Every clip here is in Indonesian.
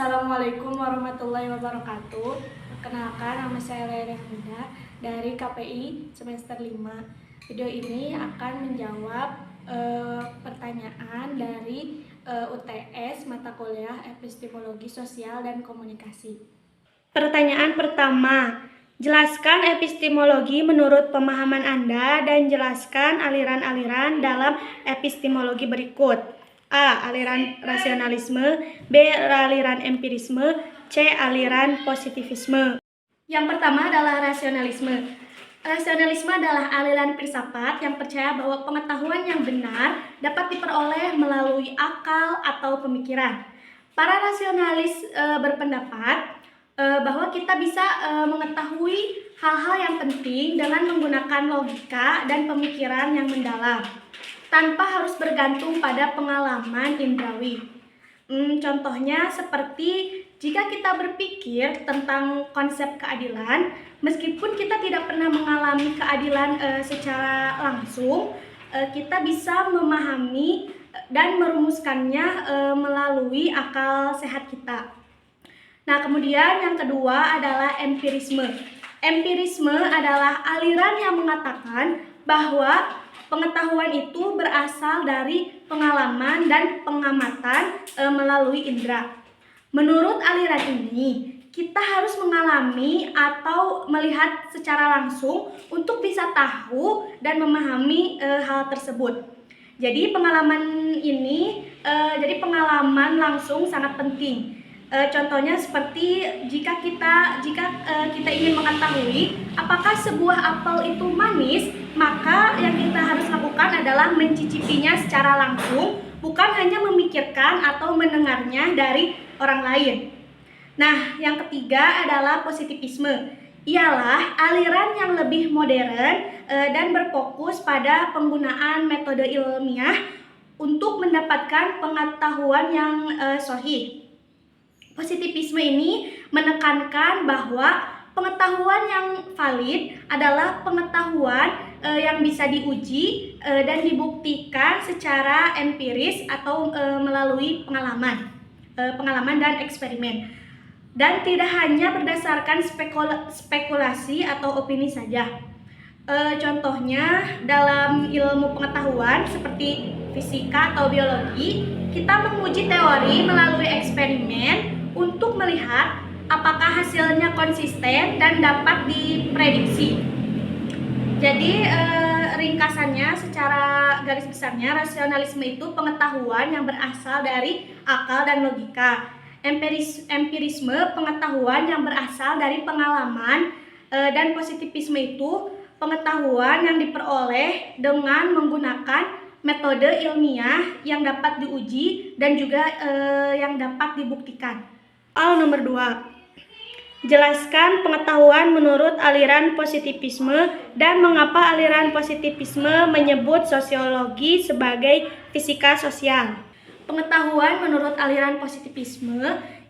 Assalamualaikum warahmatullahi wabarakatuh. Perkenalkan, nama saya Lea Hamida dari KPI semester 5. Video ini akan menjawab pertanyaan dari UTS mata kuliah Epistemologi Sosial dan Komunikasi. Pertanyaan pertama, jelaskan epistemologi menurut pemahaman Anda dan jelaskan aliran-aliran dalam epistemologi berikut. A. Aliran rasionalisme, B. Aliran empirisme, C. Aliran positivisme. Yang pertama adalah rasionalisme. Rasionalisme adalah aliran filsafat yang percaya bahwa pengetahuan yang benar dapat diperoleh melalui akal atau pemikiran. Para rasionalis berpendapat bahwa kita bisa mengetahui hal-hal yang penting dengan menggunakan logika dan pemikiran yang mendalam, tanpa harus bergantung pada pengalaman indrawi. Contohnya seperti jika kita berpikir tentang konsep keadilan, meskipun kita tidak pernah mengalami keadilan secara langsung, kita bisa memahami dan merumuskannya melalui akal sehat kita. Nah, kemudian yang kedua adalah empirisme. Empirisme adalah aliran yang mengatakan bahwa pengetahuan itu berasal dari pengalaman dan pengamatan melalui indera. Menurut aliran ini, kita harus mengalami atau melihat secara langsung untuk bisa tahu dan memahami hal tersebut. Jadi pengalaman langsung sangat penting. Contohnya seperti jika kita ingin mengetahui apakah sebuah apel itu manis, maka yang kita harus lakukan adalah mencicipinya secara langsung, bukan hanya memikirkan atau mendengarnya dari orang lain. Nah, yang ketiga adalah positivisme. Ialah aliran yang lebih modern dan berfokus pada penggunaan metode ilmiah untuk mendapatkan pengetahuan yang sahih. Positivisme ini menekankan bahwa pengetahuan yang valid adalah pengetahuan yang bisa diuji dan dibuktikan secara empiris atau melalui pengalaman dan eksperimen, dan tidak hanya berdasarkan spekulasi atau opini saja. Contohnya dalam ilmu pengetahuan seperti fisika atau biologi, kita menguji teori melalui eksperimen untuk melihat apakah hasilnya konsisten dan dapat diprediksi. Jadi ringkasannya secara garis besarnya, rasionalisme itu pengetahuan yang berasal dari akal dan logika. Empirisme pengetahuan yang berasal dari pengalaman, dan positivisme itu pengetahuan yang diperoleh dengan menggunakan metode ilmiah yang dapat diuji dan juga yang dapat dibuktikan. Soal nomor 2. Jelaskan pengetahuan menurut aliran positivisme dan mengapa aliran positivisme menyebut sosiologi sebagai fisika sosial. Pengetahuan menurut aliran positivisme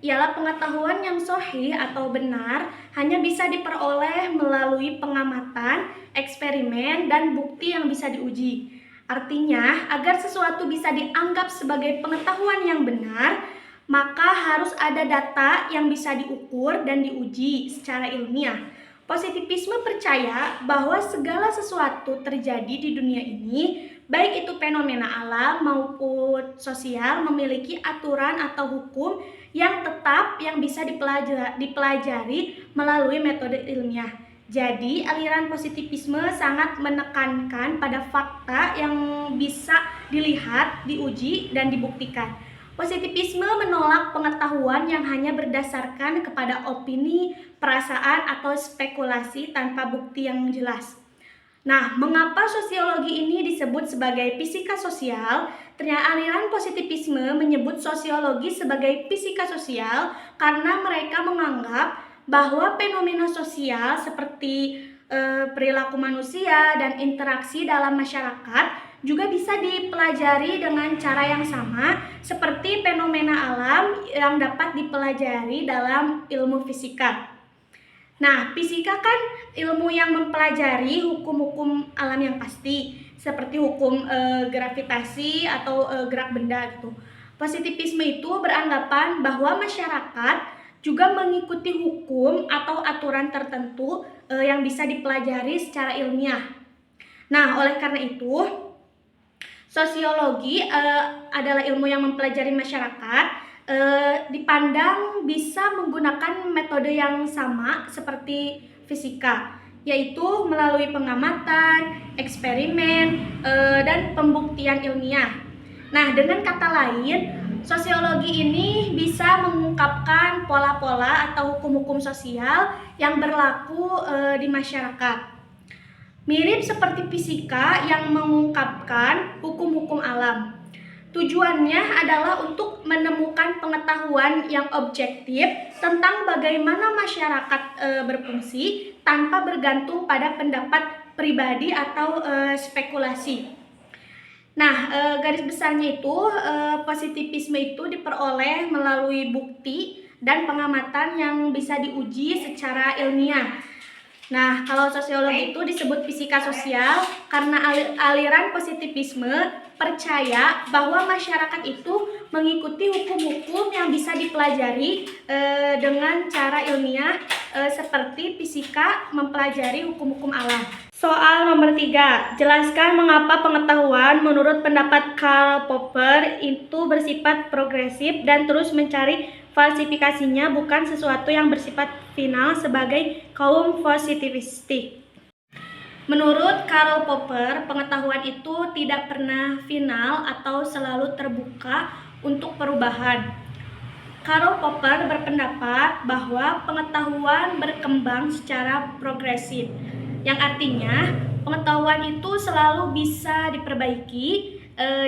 ialah pengetahuan yang sahih atau benar hanya bisa diperoleh melalui pengamatan, eksperimen, dan bukti yang bisa diuji. Artinya, agar sesuatu bisa dianggap sebagai pengetahuan yang benar, maka harus ada data yang bisa diukur dan diuji secara ilmiah. Positivisme percaya bahwa segala sesuatu terjadi di dunia ini, baik itu fenomena alam maupun sosial, memiliki aturan atau hukum yang tetap yang bisa dipelajari melalui metode ilmiah. Jadi, aliran positivisme sangat menekankan pada fakta yang bisa dilihat, diuji, dan dibuktikan. Positivisme menolak pengetahuan yang hanya berdasarkan kepada opini, perasaan, atau spekulasi tanpa bukti yang jelas. Nah, mengapa sosiologi ini disebut sebagai fisika sosial? Ternyata aliran positivisme menyebut sosiologi sebagai fisika sosial karena mereka menganggap bahwa fenomena sosial seperti perilaku manusia dan interaksi dalam masyarakat juga bisa dipelajari dengan cara yang sama seperti fenomena alam yang dapat dipelajari dalam ilmu fisika. Nah, fisika kan ilmu yang mempelajari hukum-hukum alam yang pasti, seperti hukum gravitasi atau gerak benda gitu. Positivisme itu beranggapan bahwa masyarakat juga mengikuti hukum atau aturan tertentu yang bisa dipelajari secara ilmiah. Nah, oleh karena itu, sosiologi adalah ilmu yang mempelajari masyarakat, dipandang bisa menggunakan metode yang sama seperti fisika, yaitu melalui pengamatan, eksperimen, dan pembuktian ilmiah. Nah, dengan kata lain, sosiologi ini bisa mengungkapkan pola-pola atau hukum-hukum sosial yang berlaku di masyarakat. Mirip seperti fisika yang mengungkapkan hukum-hukum alam. Tujuannya adalah untuk menemukan pengetahuan yang objektif tentang bagaimana masyarakat berfungsi tanpa bergantung pada pendapat pribadi atau spekulasi. Nah, garis besarnya itu positivisme itu diperoleh melalui bukti dan pengamatan yang bisa diuji secara ilmiah. Nah, kalau sosiologi itu disebut fisika sosial karena aliran positivisme percaya bahwa masyarakat itu mengikuti hukum-hukum yang bisa dipelajari dengan cara ilmiah seperti fisika mempelajari hukum-hukum alam. Soal nomor 3, jelaskan mengapa pengetahuan menurut pendapat Karl Popper itu bersifat progresif dan terus mencari falsifikasinya, bukan sesuatu yang bersifat final sebagai kaum positivistik. Menurut Karl Popper, pengetahuan itu tidak pernah final atau selalu terbuka untuk perubahan. Karl Popper berpendapat bahwa pengetahuan berkembang secara progresif, yang artinya pengetahuan itu selalu bisa diperbaiki,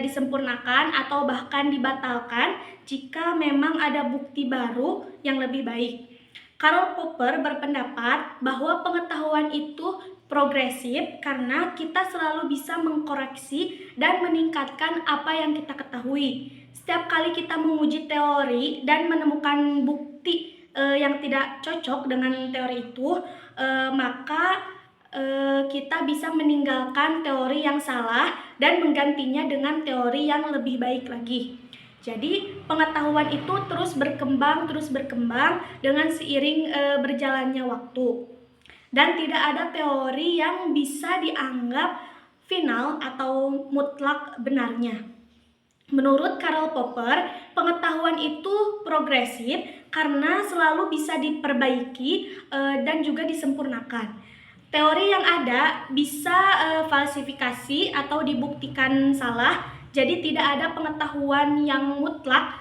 disempurnakan, atau bahkan dibatalkan jika memang ada bukti baru yang lebih baik. Karl Popper berpendapat bahwa pengetahuan itu progresif karena kita selalu bisa mengkoreksi dan meningkatkan apa yang kita ketahui. Setiap kali kita menguji teori dan menemukan bukti yang tidak cocok dengan teori itu, maka kita bisa meninggalkan teori yang salah dan menggantinya dengan teori yang lebih baik lagi. Jadi pengetahuan itu terus berkembang dengan seiring berjalannya waktu. Dan tidak ada teori yang bisa dianggap final atau mutlak benarnya. Menurut Karl Popper, pengetahuan itu progresif karena selalu bisa diperbaiki dan juga disempurnakan. Teori yang ada bisa falsifikasi atau dibuktikan salah, jadi tidak ada pengetahuan yang mutlak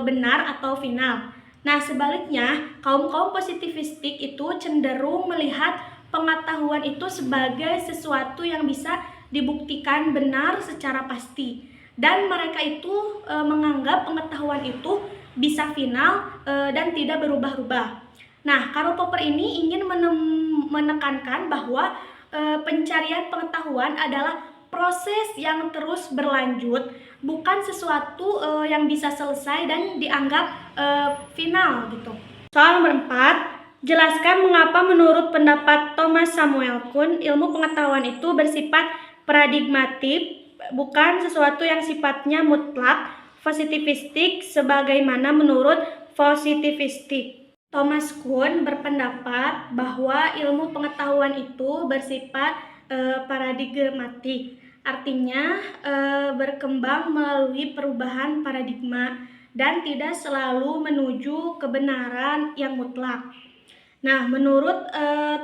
benar atau final. Nah, sebaliknya, kaum-kaum positivistik itu cenderung melihat pengetahuan itu sebagai sesuatu yang bisa dibuktikan benar secara pasti. Dan mereka itu menganggap pengetahuan itu bisa final dan tidak berubah-ubah. Nah, Karl Popper ini ingin menekankan bahwa pencarian pengetahuan adalah proses yang terus berlanjut, bukan sesuatu yang bisa selesai dan dianggap final gitu. Soal nomor 4, jelaskan mengapa menurut pendapat Thomas Samuel Kuhn ilmu pengetahuan itu bersifat paradigmatik, bukan sesuatu yang sifatnya mutlak, positivistik sebagaimana menurut positivistik. Thomas Kuhn berpendapat bahwa ilmu pengetahuan itu bersifat paradigmatik, artinya berkembang melalui perubahan paradigma dan tidak selalu menuju kebenaran yang mutlak. Nah, menurut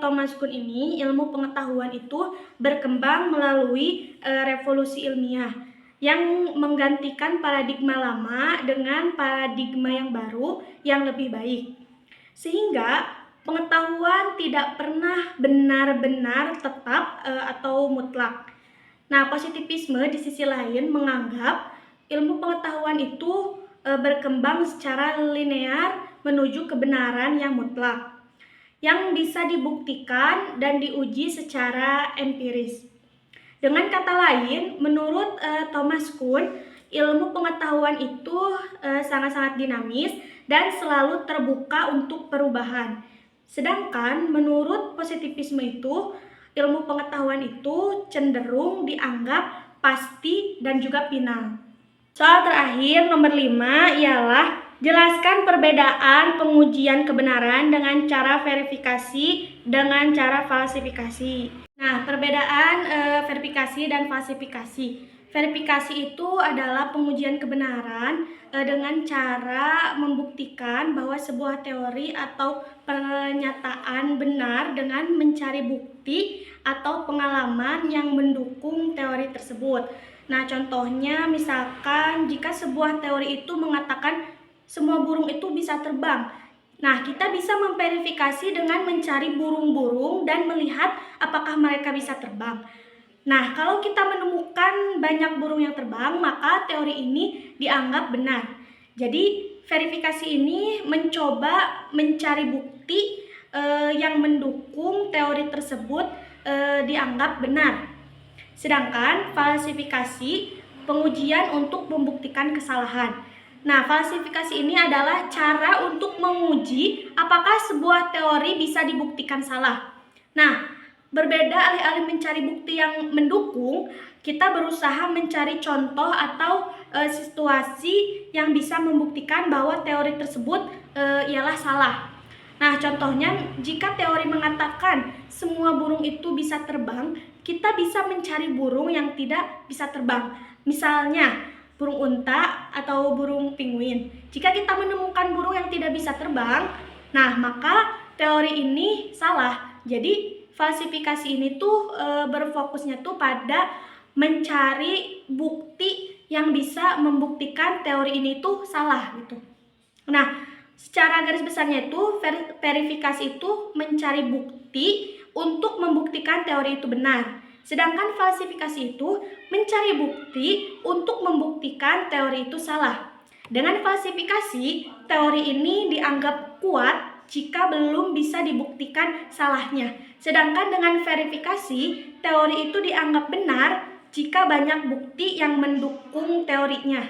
Thomas Kuhn ini, ilmu pengetahuan itu berkembang melalui revolusi ilmiah yang menggantikan paradigma lama dengan paradigma yang baru yang lebih baik. Sehingga pengetahuan tidak pernah benar-benar tetap atau mutlak. Nah, positivisme di sisi lain menganggap ilmu pengetahuan itu berkembang secara linear menuju kebenaran yang mutlak, yang bisa dibuktikan dan diuji secara empiris. Dengan kata lain, menurut Thomas Kuhn, ilmu pengetahuan itu sangat-sangat dinamis dan selalu terbuka untuk perubahan. Sedangkan menurut positivisme itu, ilmu pengetahuan itu cenderung dianggap pasti dan juga final. Soal terakhir nomor 5 ialah jelaskan perbedaan pengujian kebenaran dengan cara verifikasi dengan cara falsifikasi. Nah, perbedaan verifikasi dan falsifikasi. Verifikasi itu adalah pengujian kebenaran dengan cara membuktikan bahwa sebuah teori atau pernyataan benar dengan mencari bukti atau pengalaman yang mendukung teori tersebut. Nah, contohnya misalkan jika sebuah teori itu mengatakan semua burung itu bisa terbang. Nah, kita bisa memverifikasi dengan mencari burung-burung dan melihat apakah mereka bisa terbang. Nah, kalau kita menemukan banyak burung yang terbang, maka teori ini dianggap benar. Jadi, verifikasi ini mencoba mencari bukti yang mendukung teori tersebut dianggap benar. Sedangkan falsifikasi pengujian untuk membuktikan kesalahan. Nah, falsifikasi ini adalah cara untuk menguji apakah sebuah teori bisa dibuktikan salah. Nah, berbeda alih-alih mencari bukti yang mendukung, kita berusaha mencari contoh atau situasi yang bisa membuktikan bahwa teori tersebut ialah salah. Nah, contohnya jika teori mengatakan semua burung itu bisa terbang, kita bisa mencari burung yang tidak bisa terbang. Misalnya, burung unta atau burung penguin. Jika kita menemukan burung yang tidak bisa terbang, nah maka teori ini salah. Jadi falsifikasi ini tuh berfokusnya tuh pada mencari bukti yang bisa membuktikan teori ini tuh salah gitu. Nah, secara garis besarnya itu verifikasi itu mencari bukti untuk membuktikan teori itu benar. Sedangkan falsifikasi itu mencari bukti untuk membuktikan teori itu salah. Dengan falsifikasi, teori ini dianggap kuat jika belum bisa dibuktikan salahnya. Sedangkan dengan verifikasi, teori itu dianggap benar jika banyak bukti yang mendukung teorinya.